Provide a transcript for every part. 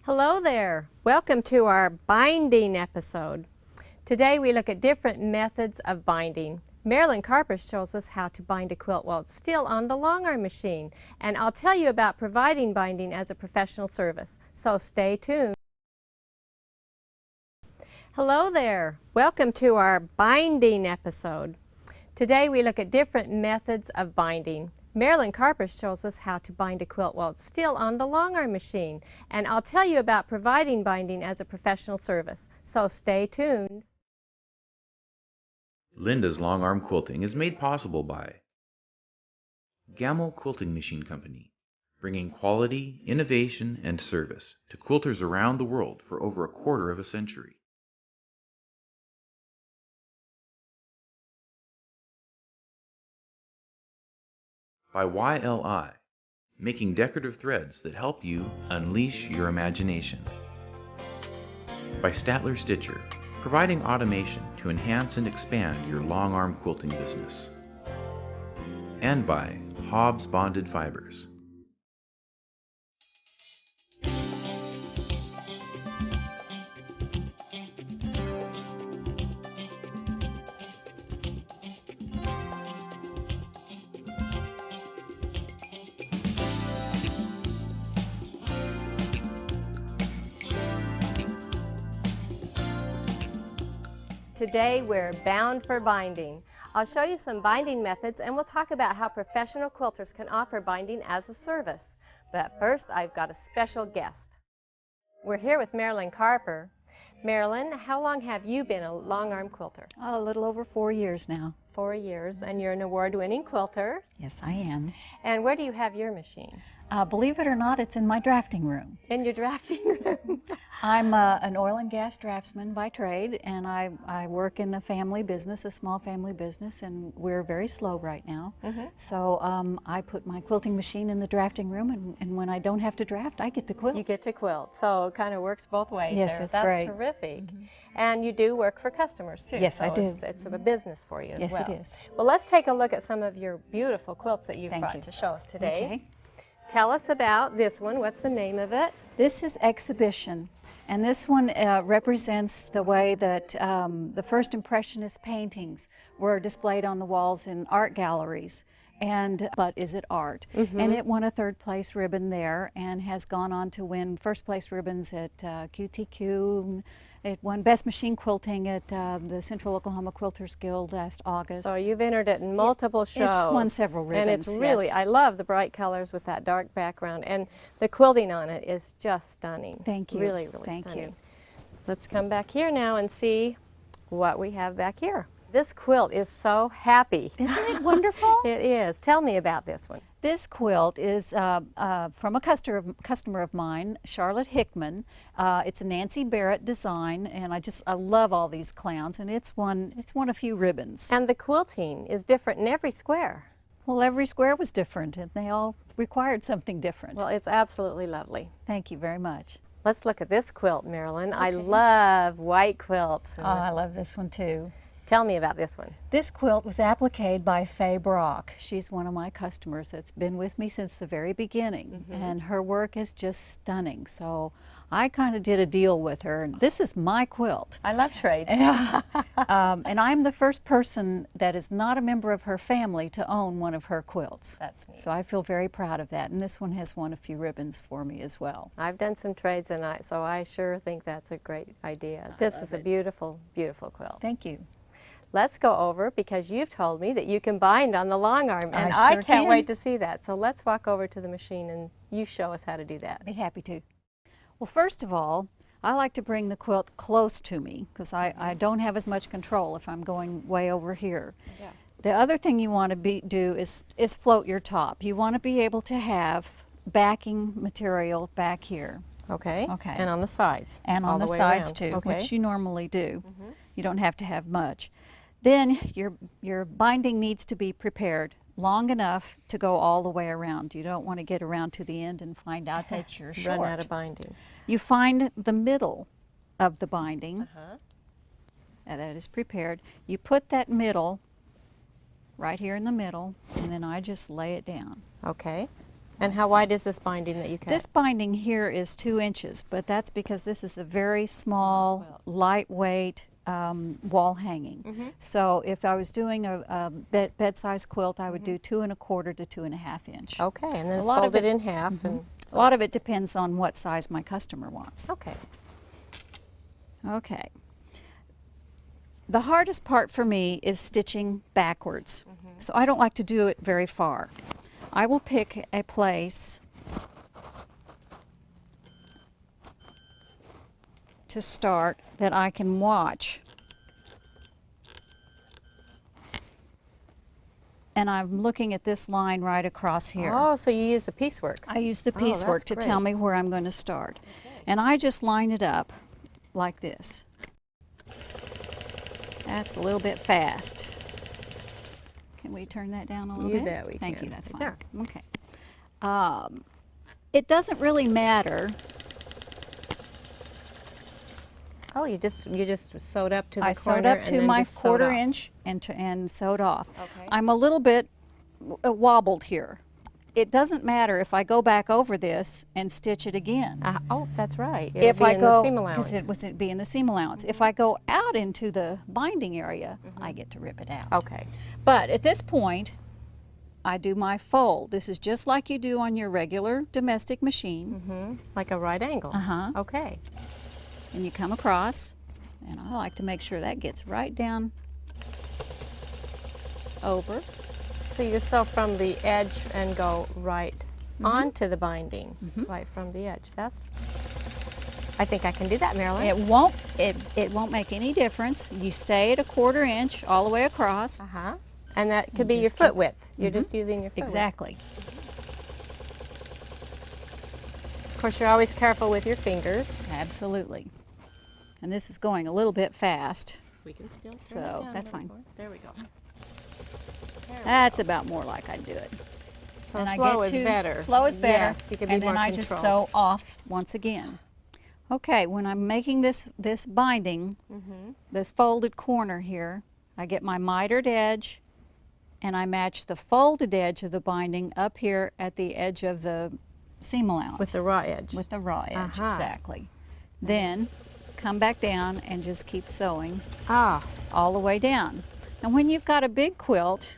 Hello there! Welcome to our binding episode. Today we look at different methods of binding. Marylin Karper shows us how to bind a quilt while it's still on the Longarm machine, and I'll tell you about providing binding as a professional service, so stay tuned. Hello there! Welcome to our binding episode. Today we look at different methods of binding. Marylin Karper shows us how to bind a quilt while it's still on the Longarm machine, and I'll tell you about providing binding as a professional service, so stay tuned. Linda's Longarm Quilting is made possible by Gamble Quilting Machine Company, bringing quality, innovation, and service to quilters around the world for over a quarter of a century. By YLI, making decorative threads that help you unleash your imagination. By Statler Stitcher, providing automation to enhance and expand your long-arm quilting business. And by Hobbs Bonded Fibers. Today we're bound for binding. I'll show you some binding methods and we'll talk about how professional quilters can offer binding as a service. But first I've got a special guest. We're here with Marylin Karper. Marilyn, how long have you been a long-arm quilter? A little over 4 years now. 4 years, and you're an award-winning quilter. Yes, I am. And where do you have your machine? Believe it or not, it's in my drafting room. In your drafting room? I'm an oil and gas draftsman by trade, and I work in a family business, a small family business, and we're very slow right now. So I put my quilting machine in the drafting room, and when I don't have to draft, I get to quilt. You get to quilt, so it kind of works both ways. Yes, there. that's great. Terrific. And you do work for customers too. Yes, so I do. It's a business for you as well. Yes, it is. Well, let's take a look at some of your beautiful quilts that you've Thank brought you. to show us today. Okay. Tell us about this one. What's the name of it? This is Exhibition, and this one represents the way that the first Impressionist paintings were displayed on the walls in art galleries. But is it art? And it won a third place ribbon there and has gone on to win first place ribbons at QTQ. It won Best Machine Quilting at the Central Oklahoma Quilters Guild last August. So you've entered it in multiple shows. It's won several ribbons. And it's really, yes. I love the bright colors with that dark background, and the quilting on it is just stunning. Thank you. Really, really Thank stunning. you. Let's come back here now and see what we have back here. This quilt is so happy. Isn't it wonderful? It is. Tell me about this one. This quilt is from a customer of mine, Charlotte Hickman. It's a Nancy Barrett design, and I love all these clowns, and it's won a few ribbons. And the quilting is different in every square. Well, every square was different, and they all required something different. Well, it's absolutely lovely. Thank you very much. Let's look at this quilt, Marilyn. Okay. I love white quilts. Oh, I love this one too. Tell me about this one. This quilt was appliqued by Faye Brock. She's one of my customers that's been with me since the very beginning, and her work is just stunning. So I kind of did a deal with her, and this is my quilt. I love trades. And I'm the first person that is not a member of her family to own one of her quilts. That's neat. So I feel very proud of that, and this one has won a few ribbons for me as well. I've done some trades, and so I sure think that's a great idea. This is a beautiful, beautiful quilt. Thank you. Let's go over, because you've told me that you can bind on the Longarm, and I I sure can't can. wait to see that. So let's walk over to the machine and you show us how to do that. Be happy to. Well, first of all, I like to bring the quilt close to me because I don't have as much control if I'm going way over here. Yeah. The other thing you want to do is float your top. You want to be able to have backing material back here. Okay. Okay. And on the sides. And all on the way sides around. too, Okay. which you normally do. You don't have to have much. Then your binding needs to be prepared long enough to go all the way around. You don't want to get around to the end and find out that you're short. Run out of binding. You find the middle of the binding that is prepared. You put that middle right here in the middle, and then I just lay it down. Okay. And how wide is this binding that you cut? This binding here is 2 inches, but that's because this is a very small, lightweight wall hanging. So if I was doing a bed-size quilt, I would do 2 1/4 to 2 1/2 inch. Okay, and then A it's lot of folded it- in half. And A lot of it depends on what size my customer wants. okay. Okay. The hardest part for me is stitching backwards. So I don't like to do it very far. I will pick a place to start that I can watch. And I'm looking at this line right across here. Oh, so you use the piecework. I use the Oh, piecework that's to tell great. me where I'm going to start. And I just line it up like this. That's a little bit fast. Can we turn that down a little You bit? bet we Thank can. you, that's Right fine. Okay. It doesn't really matter. Oh, you just sewed up to the I corner sewed up and to then my just sewed 1/4 off. inch and sewed off. Okay. I'm a little bit wobbled here. It doesn't matter if I go back over this and stitch it again. Oh, that's right. It'll If be I in go, the seam allowance. because it was be in the seam allowance. If I go out into the binding area, I get to rip it out. Okay. But at this point, I do my fold. This is just like you do on your regular domestic machine. Like a right angle. Uh-huh. Okay. And you come across, and I like to make sure that gets right down over. So you just sew from the edge and go right onto the binding, right from the edge. I think I can do that, Marilyn. It won't make any difference. You stay at a 1/4 inch all the way across. And that could be your just foot keep- width. You're just using your foot Exactly. width. Of course, you're always careful with your fingers. Absolutely. And this is going a little bit fast. We can still turn So, it down a that's little fine. more. There we go. That's about more like I do it. So And I slow get is to- better. Slow is better. Yes, you can be and then more I just controlled. sew off once again. Okay, when I'm making this binding, the folded corner here, I get my mitered edge and I match the folded edge of the binding up here at the edge of the seam allowance. With the raw edge. With the raw edge, Uh-huh. exactly. Then come back down and just keep sewing Ah, all the way down. And when you've got a big quilt,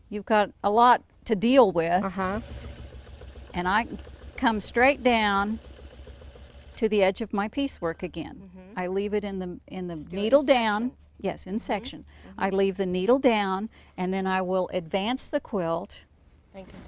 you've got a lot to deal with. And I come straight down to the edge of my piecework again. I leave it in the needle down. sections. Yes, in section. I leave the needle down, and then I will advance the quilt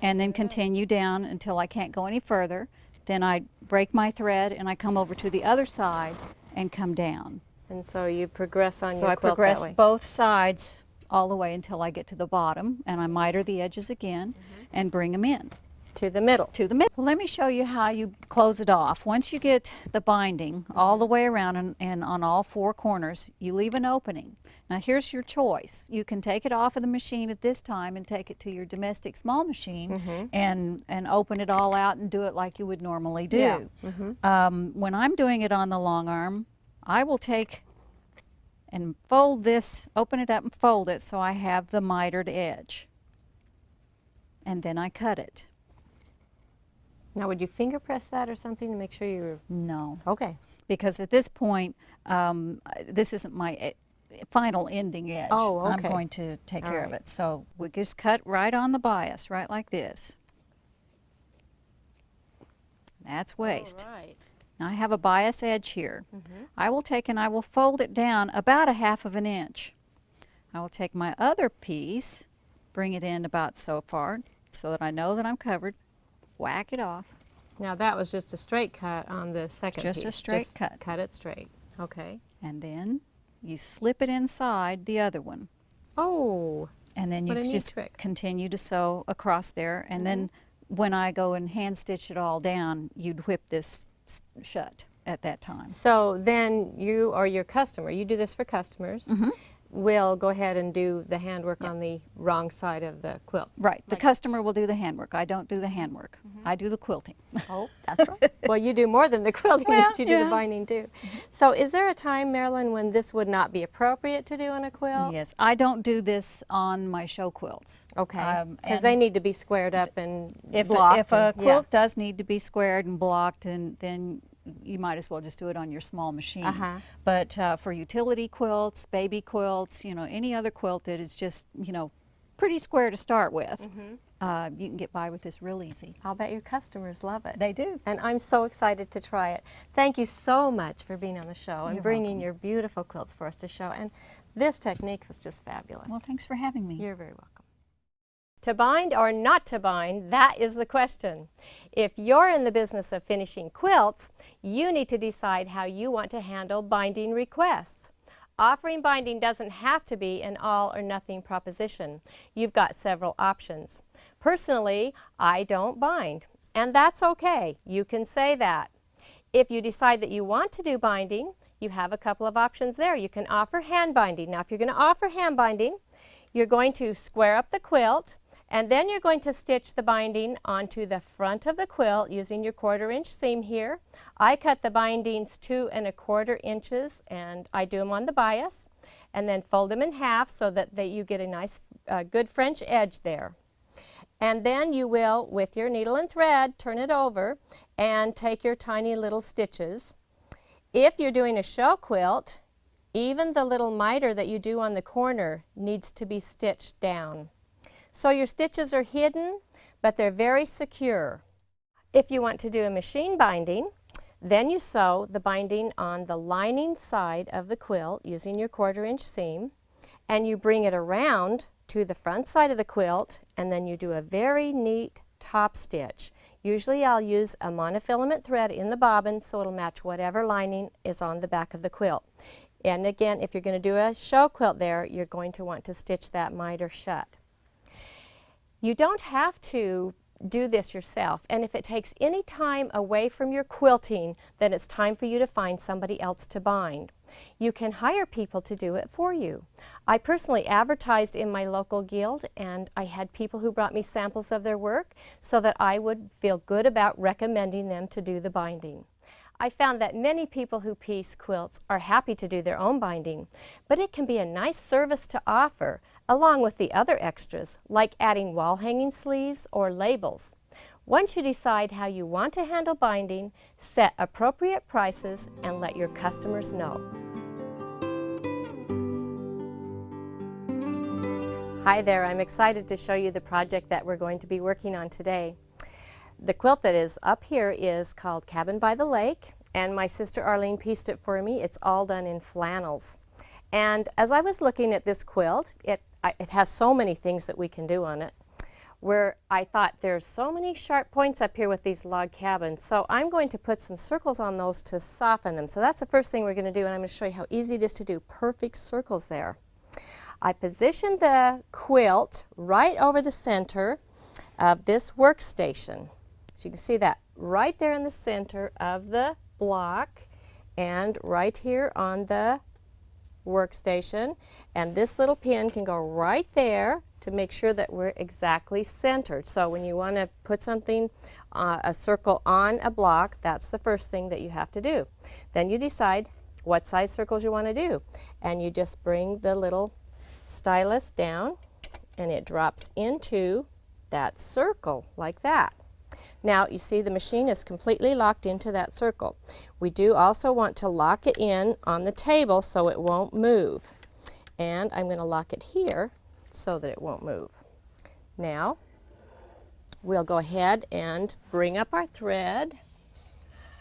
and then continue down until I can't go any further. Then I break my thread and I come over to the other side and come down. and so you progress on So your I quilt progress that way. both sides all the way until I get to the bottom, and I miter the edges again and bring them in To the middle. to the middle. Well, let me show you how you close it off. Once you get the binding all the way around and on all 4 corners, you leave an opening. Now here's your choice. You can take it off of the machine at this time and take it to your domestic small machine and open it all out and do it like you would normally do. Yeah. When I'm doing it on the long arm, I will take and fold this, open it up and fold it so I have the mitered edge. And then I cut it. Now, would you finger press that or something to make sure you're No, okay? because at this point, this isn't my final ending edge. Oh, I'm okay. going to take All care of right. it. So we just cut right on the bias, right like this. That's waist. All right. Now I have a bias edge here. I will take and I will fold it down about 1/2 inch. I will take my other piece, bring it in about so far so that I know that I'm covered, whack it off. Now that was just a straight cut on the second Just a piece. straight Just cut. Cut it straight. Okay. And then you slip it inside the other one. Oh, And then you What a neat just trick. continue to sew across there. And then when I go and hand stitch it all down, you'd whip this shut at that time. so then you or your customer, you do this for customers, will go ahead and do the handwork on the wrong side of the quilt. Right. The customer will do the handwork. I don't do the handwork. I do the quilting. Oh, that's right. Well, you do more than the quilting, Well, you do the yeah. binding too. So is there a time, Marilyn, when this would not be appropriate to do on a quilt? Yes, I don't do this on my show quilts. Okay, because and they need to be squared up and If blocked. if a and- quilt does need to be squared and blocked, then you might as well just do it on your small machine. But for utility quilts, baby quilts, you know, any other quilt that is just, you know, pretty square to start with, you can get by with this real easy. I'll bet your customers love it. They do. And I'm so excited to try it. Thank you so much for being on the show and You're bringing welcome. your beautiful quilts for us to show. And this technique was just fabulous. Well, thanks for having me. You're very welcome. To bind or not to bind, that is the question. If you're in the business of finishing quilts, you need to decide how you want to handle binding requests. Offering binding doesn't have to be an all or nothing proposition. You've got several options. Personally, I don't bind, and that's okay. You can say that. If you decide that you want to do binding, you have a couple of options there. You can offer hand binding. Now, if you're going to offer hand binding, you're going to square up the quilt, and then you're going to stitch the binding onto the front of the quilt using your 1/4 inch seam here. I cut the bindings 2 1/4 inches, and I do them on the bias, and then fold them in half so that you get a nice good French edge there. And then you will, with your needle and thread, turn it over and take your tiny little stitches. If you're doing a show quilt, even the little miter that you do on the corner needs to be stitched down. So your stitches are hidden, but they're very secure. If you want to do a machine binding, then you sew the binding on the lining side of the quilt using your 1/4 inch seam, and you bring it around to the front side of the quilt, and then you do a very neat top stitch. Usually I'll use a monofilament thread in the bobbin so it'll match whatever lining is on the back of the quilt. And again, if you're going to do a show quilt there, you're going to want to stitch that miter shut. You don't have to do this yourself, and if it takes any time away from your quilting, then it's time for you to find somebody else to bind. You can hire people to do it for you. I personally advertised in my local guild, and I had people who brought me samples of their work so that I would feel good about recommending them to do the binding. I found that many people who piece quilts are happy to do their own binding, but it can be a nice service to offer along with the other extras like adding wall hanging sleeves or labels. Once you decide how you want to handle binding, set appropriate prices and let your customers know. Hi there, I'm excited to show you the project that we're going to be working on today. The quilt that is up here is called Cabin by the Lake, and my sister Arlene pieced it for me. It's all done in flannels. And as I was looking at this quilt, it has so many things that we can do on it, where I thought there's so many sharp points up here with these log cabins, so I'm going to put some circles on those to soften them. So that's the first thing we're going to do, and I'm going to show you how easy it is to do perfect circles there. I positioned the quilt right over the center of this workstation. So you can see that right there in the center of the block and right here on the workstation. And this little pin can go right there to make sure that we're exactly centered. So when you want to put something, a circle on a block, that's the first thing that you have to do. Then you decide what size circles you want to do. And you just bring the little stylus down and it drops into that circle like that. Now you see the machine is completely locked into that circle. We do also want to lock it in on the table so it won't move. And I'm going to lock it here so that it won't move. Now we'll go ahead and bring up our thread.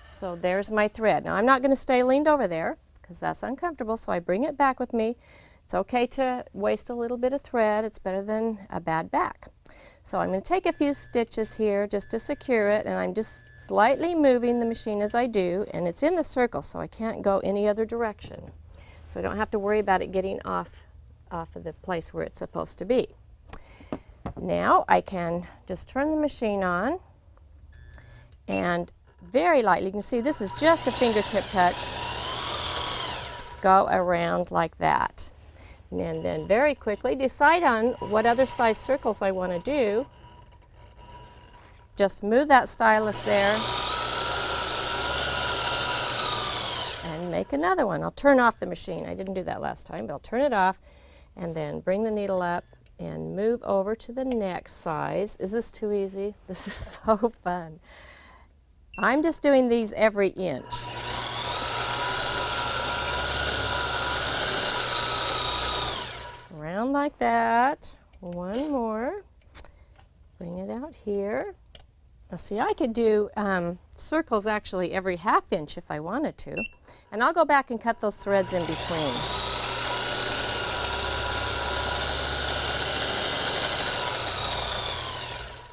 So there's my thread. Now I'm not going to stay leaned over there because that's uncomfortable, so I bring it back with me. It's okay to waste a little bit of thread. It's better than a bad back. So I'm going to take a few stitches here just to secure it, and I'm just slightly moving the machine as I do, and it's in the circle so I can't go any other direction. So I don't have to worry about it getting off of the place where it's supposed to be. Now I can just turn the machine on and very lightly, you can see this is just a fingertip touch, go around like that. And then very quickly decide on what other size circles I want to do. Just move that stylus there and make another one. I'll turn off the machine. I didn't do that last time, but I'll turn it off and then bring the needle up and move over to the next size. Is this too easy? This is so fun. I'm just doing these every inch. Around like that. One more. Bring it out here. Now see, I could do circles actually every ½ inch if I wanted to. And I'll go back and cut those threads in between.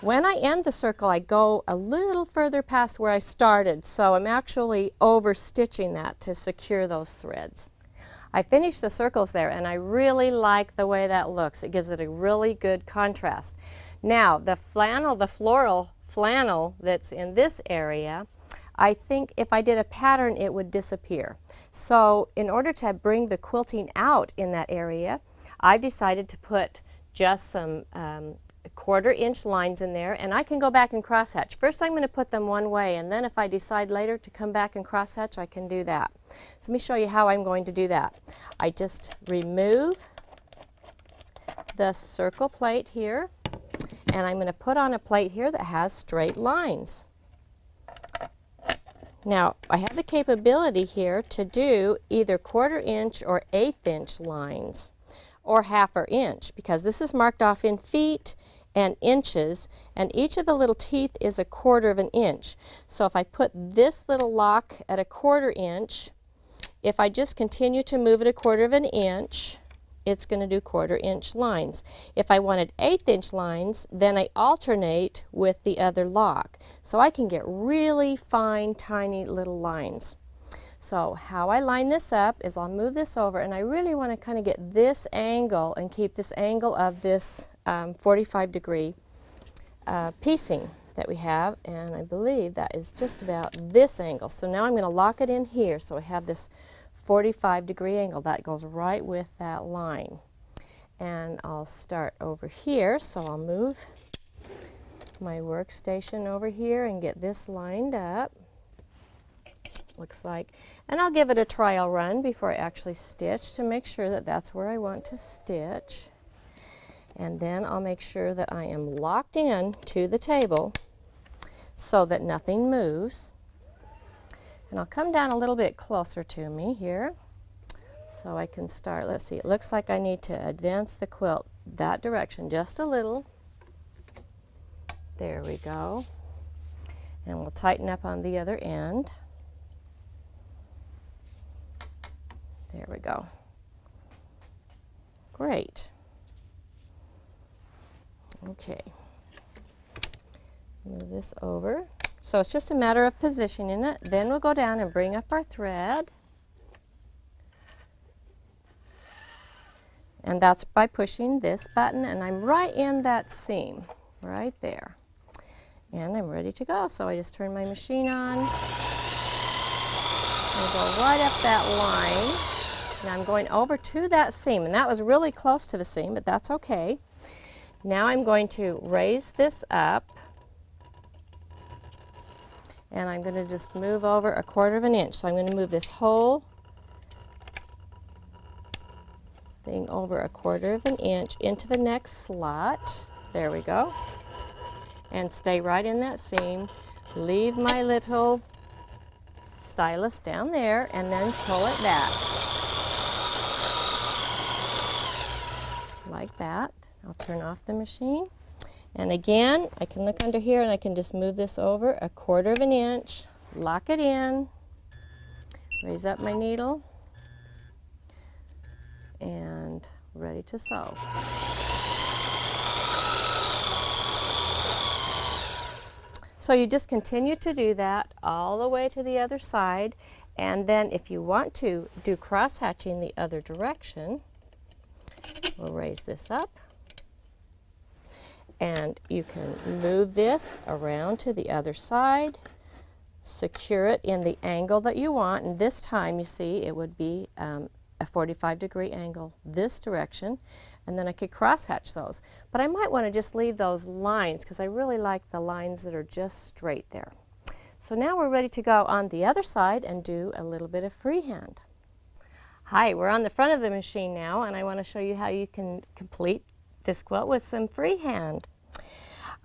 When I end the circle, I go a little further past where I started, so I'm actually over stitching that to secure those threads. I finished the circles there, and I really like the way that looks. It gives it a really good contrast. Now, the flannel, the floral flannel that's in this area, I think if I did a pattern, it would disappear. So in order to bring the quilting out in that area, I decided to put just some 1/4 inch lines in there, and I can go back and crosshatch. First I'm going to put them one way, and then if I decide later to come back and crosshatch, I can do that. So let me show you how I'm going to do that. I just remove the circle plate here, and I'm going to put on a plate here that has straight lines. Now I have the capability here to do either 1/4 inch or 1/8 inch lines, or 1/2 inch, because this is marked off in feet and inches, and each of the little teeth is 1/4 inch. So if I put this little lock at 1/4 inch, if I just continue to move it 1/4 inch, it's going to do 1/4 inch lines. If I wanted 1/8 inch lines, then I alternate with the other lock. So I can get really fine, tiny little lines. So how I line this up is I'll move this over, and I really want to kind of get this angle and keep this angle of this 45-degree piecing that we have, and I believe that is just about this angle. So now I'm going to lock it in here, so I have this 45-degree angle that goes right with that line. And I'll start over here, so I'll move my workstation over here and get this lined up. Looks like, and I'll give it a trial run before I actually stitch to make sure that that's where I want to stitch. And then I'll make sure that I am locked in to the table so that nothing moves. And I'll come down a little bit closer to me here so I can start. Let's see, it looks like I need to advance the quilt that direction just a little. There we go. And we'll tighten up on the other end. There we go. Great. Okay. Move this over. So it's just a matter of positioning it. Then we'll go down and bring up our thread. And that's by pushing this button, and I'm right in that seam, right there. And I'm ready to go. So I just turn my machine on. And go right up that line. And I'm going over to that seam, and that was really close to the seam, but that's okay. Now I'm going to raise this up, and I'm going to just move over 1/4 inch. So I'm going to move this whole thing over 1/4 inch into the next slot. There we go. And stay right in that seam. Leave my little stylus down there, and then pull it back. Like that. I'll turn off the machine. And again, I can look under here and I can just move this over 1/4 inch, lock it in, raise up my needle, and ready to sew. So you just continue to do that all the way to the other side, and then if you want to do cross-hatching the other direction, we'll raise this up. And you can move this around to the other side, secure it in the angle that you want, and this time you see it would be a a 45-degree angle this direction, and then I could crosshatch those. But I might want to just leave those lines because I really like the lines that are just straight there. So now we're ready to go on the other side and do a little bit of freehand. Hi, we're on the front of the machine now, and I want to show you how you can complete this quilt with some freehand.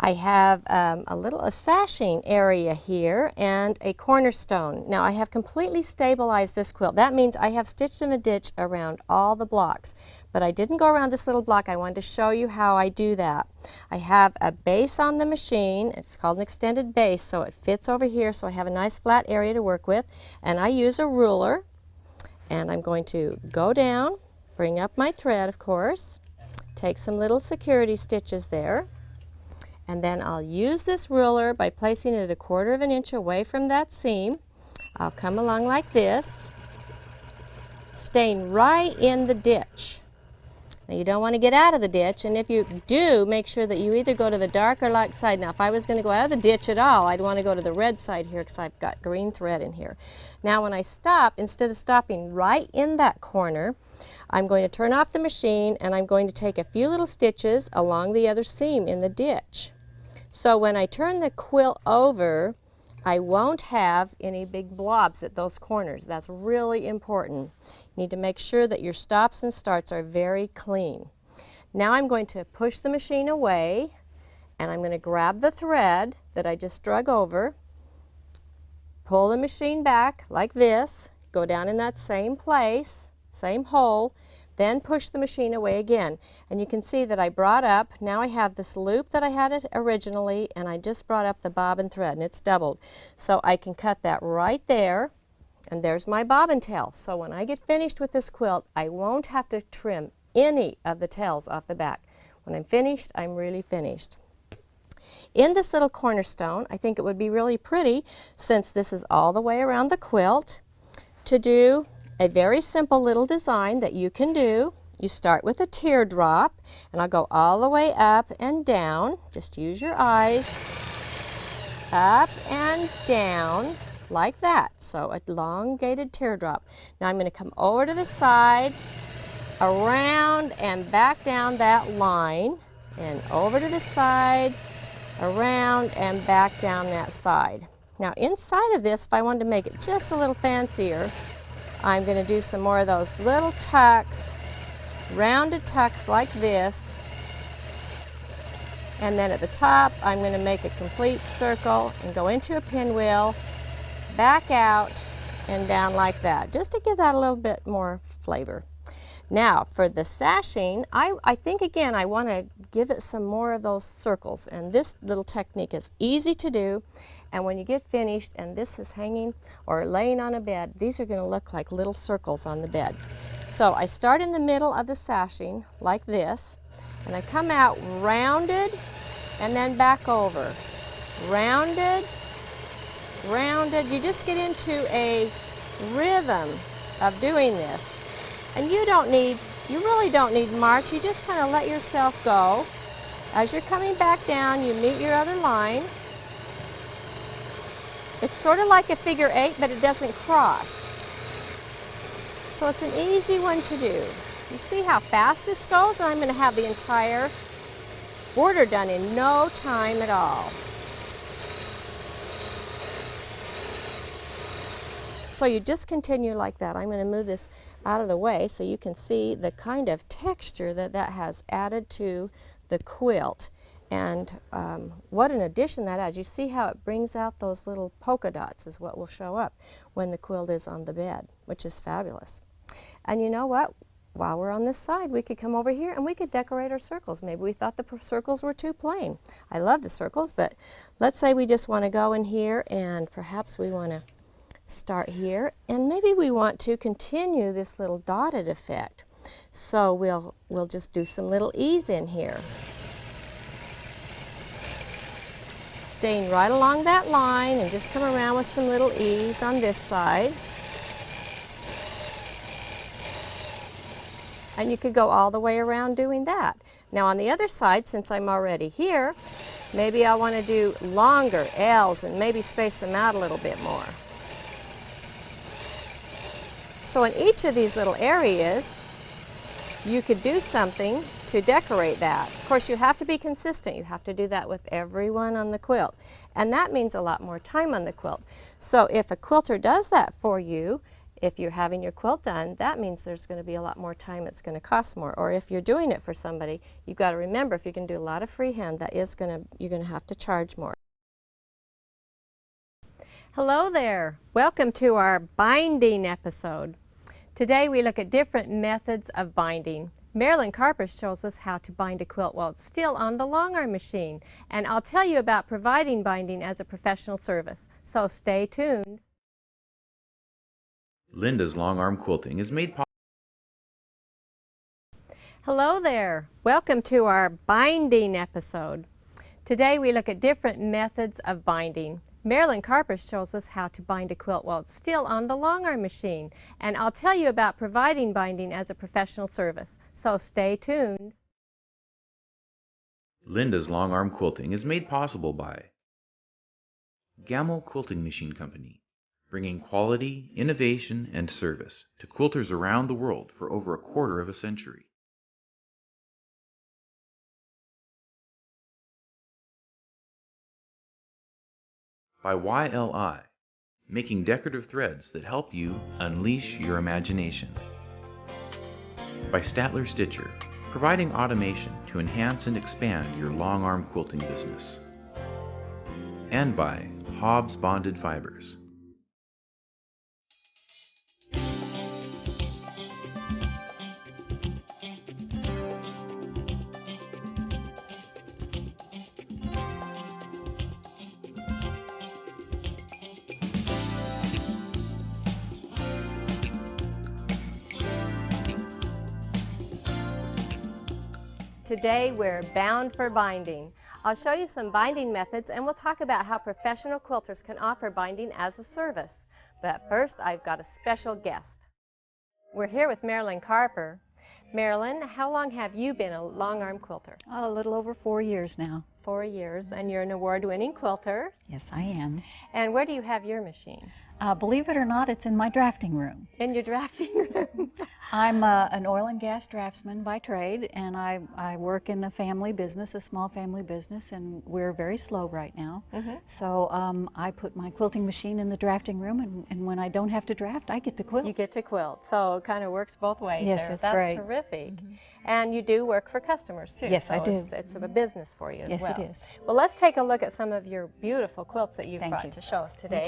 I have a sashing area here and a cornerstone. Now I have completely stabilized this quilt. That means I have stitched in a ditch around all the blocks, but I didn't go around this little block. I wanted to show you how I do that. I have a base on the machine. It's called an extended base, so it fits over here, so I have a nice flat area to work with, and I use a ruler, and I'm going to go down, bring up my thread, of course, take some little security stitches there. And then I'll use this ruler by placing it 1/4 of an inch away from that seam. I'll come along like this, staying right in the ditch. Now you don't want to get out of the ditch, and if you do, make sure that you either go to the dark or light side. Now if I was going to go out of the ditch at all, I'd want to go to the red side here because I've got green thread in here. Now when I stop, instead of stopping right in that corner, I'm going to turn off the machine and I'm going to take a few little stitches along the other seam in the ditch. So when I turn the quilt over, I won't have any big blobs at those corners. That's really important. You need to make sure that your stops and starts are very clean. Now I'm going to push the machine away, and I'm going to grab the thread that I just drug over, pull the machine back like this, go down in that same place, same hole, then push the machine away again. And you can see that I brought up, now I have this loop that I had it originally, and I just brought up the bobbin thread, and it's doubled. So I can cut that right there, and there's my bobbin tail. So when I get finished with this quilt, I won't have to trim any of the tails off the back. When I'm finished, I'm really finished. In this little cornerstone, I think it would be really pretty, since this is all the way around the quilt, to do a very simple little design that you can do. You start with a teardrop, and I'll go all the way up and down. Just use your eyes. Up and down like that. So a elongated teardrop. Now I'm going to come over to the side, around and back down that line, and over to the side, around and back down that side. Now inside of this, if I wanted to make it just a little fancier, I'm going to do some more of those little tucks, rounded tucks like this, and then at the top I'm going to make a complete circle and go into a pinwheel, back out and down like that, just to give that a little bit more flavor. Now for the sashing, I think again I want to give it some more of those circles, and this little technique is easy to do, and when you get finished and this is hanging or laying on a bed, these are going to look like little circles on the bed. So I start in the middle of the sashing like this, and I come out rounded and then back over. Rounded, rounded. You just get into a rhythm of doing this. And you really don't need march. You just kind of let yourself go. As you're coming back down, you meet your other line. It's sort of like a figure 8, but it doesn't cross. So it's an easy one to do. You see how fast this goes? And I'm going to have the entire border done in no time at all. So you just continue like that. I'm going to move this out of the way so you can see the kind of texture that that has added to the quilt. And what an addition that adds. You see how it brings out those little polka dots is what will show up when the quilt is on the bed, which is fabulous. And you know what? While we're on this side, we could come over here and we could decorate our circles. Maybe we thought the circles were too plain. I love the circles, but let's say we just want to go in here and perhaps we want to start here, and maybe we want to continue this little dotted effect. So we'll just do some little E's in here. Staying right along that line and just come around with some little E's on this side. And you could go all the way around doing that. Now on the other side, since I'm already here, maybe I want to do longer L's and maybe space them out a little bit more. So in each of these little areas, you could do something to decorate that. Of course, you have to be consistent. You have to do that with everyone on the quilt. And that means a lot more time on the quilt. So if a quilter does that for you, if you're having your quilt done, that means there's going to be a lot more time. It's going to cost more. Or if you're doing it for somebody, you've got to remember, if you're going to do a lot of freehand, you're going to have to charge more. Hello there. Welcome to our binding episode. Today we look at different methods of binding. Marylin Karper shows us how to bind a quilt while it's still on the Longarm machine. And I'll tell you about providing binding as a professional service. So stay tuned. Linda's Longarm Quilting is made possible. Hello there. Welcome to our binding episode. Today we look at different methods of binding. Marylin Karper shows us how to bind a quilt while it's still on the Longarm machine. And I'll tell you about providing binding as a professional service. So stay tuned. Linda's Longarm Quilting is made possible by Gamel Quilting Machine Company, bringing quality, innovation, and service to quilters around the world for over a quarter of a century. By YLI, making decorative threads that help you unleash your imagination. By Statler Stitcher, providing automation to enhance and expand your long-arm quilting business. And by Hobbs Bonded Fibers. Today we're bound for binding. I'll show you some binding methods and we'll talk about how professional quilters can offer binding as a service. But first I've got a special guest. We're here with Marylin Karper. Marilyn, how long have you been a long-arm quilter? Oh, a little over 4 years now. 4 years, and you're an award-winning quilter. Yes, I am. And where do you have your machine? Believe it or not, it's in my drafting room. In your drafting room. I'm an oil and gas draftsman by trade, and I work in a family business, a small family business, and we're very slow right now. So I put my quilting machine in the drafting room, and when I don't have to draft, I get to quilt. You get to quilt, so it kind of works both ways. Yes, there. that's great. Terrific. And you do work for customers too. Yes, so I do. It's a business for you as well. Yes, it is. Well, let's take a look at some of your beautiful quilts that you've Thank brought you. to show us today.